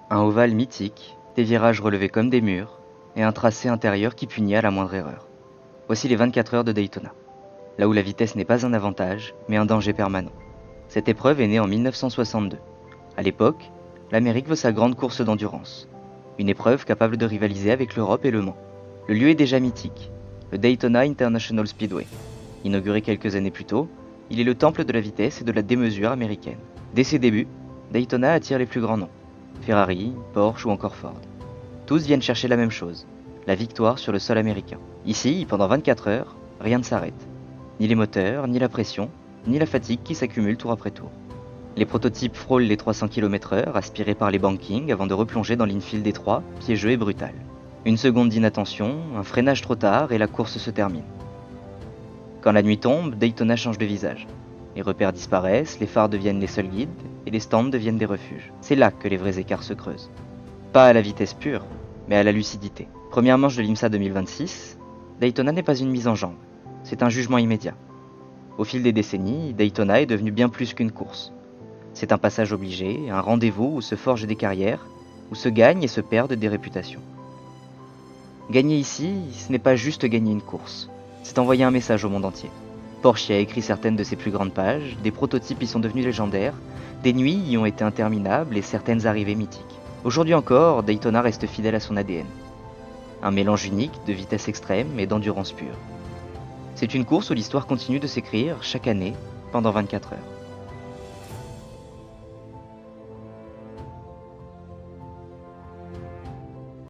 Un ovale mythique, des virages relevés comme des murs, et un tracé intérieur qui punit à la moindre erreur. Voici les 24 heures de Daytona, là où la vitesse n'est pas un avantage, mais un danger permanent. Cette épreuve est née en 1962. À l'époque, l'Amérique veut sa grande course d'endurance. Une épreuve capable de rivaliser avec l'Europe et le Mans. Le lieu est déjà mythique, le Daytona International Speedway. Inauguré quelques années plus tôt, il est le temple de la vitesse et de la démesure américaine. Dès ses débuts, Daytona attire les plus grands noms. Ferrari, Porsche ou encore Ford. Tous viennent chercher la même chose, la victoire sur le sol américain. Ici, pendant 24 heures, rien ne s'arrête. Ni les moteurs, ni la pression, ni la fatigue qui s'accumule tour après tour. Les prototypes frôlent les 300 km/h, aspirés par les bankings avant de replonger dans l'infield étroit, piégeux et brutal. Une seconde d'inattention, un freinage trop tard et la course se termine. Quand la nuit tombe, Daytona change de visage. Les repères disparaissent, les phares deviennent les seuls guides, et les stands deviennent des refuges. C'est là que les vrais écarts se creusent. Pas à la vitesse pure, mais à la lucidité. Première manche de l'IMSA 2026, Daytona n'est pas une mise en jambe, c'est un jugement immédiat. Au fil des décennies, Daytona est devenu bien plus qu'une course. C'est un passage obligé, un rendez-vous où se forgent des carrières, où se gagnent et se perdent des réputations. Gagner ici, ce n'est pas juste gagner une course, c'est envoyer un message au monde entier. Porsche y a écrit certaines de ses plus grandes pages, des prototypes y sont devenus légendaires, des nuits y ont été interminables et certaines arrivées mythiques. Aujourd'hui encore, Daytona reste fidèle à son ADN. Un mélange unique de vitesse extrême et d'endurance pure. C'est une course où l'histoire continue de s'écrire chaque année pendant 24 heures.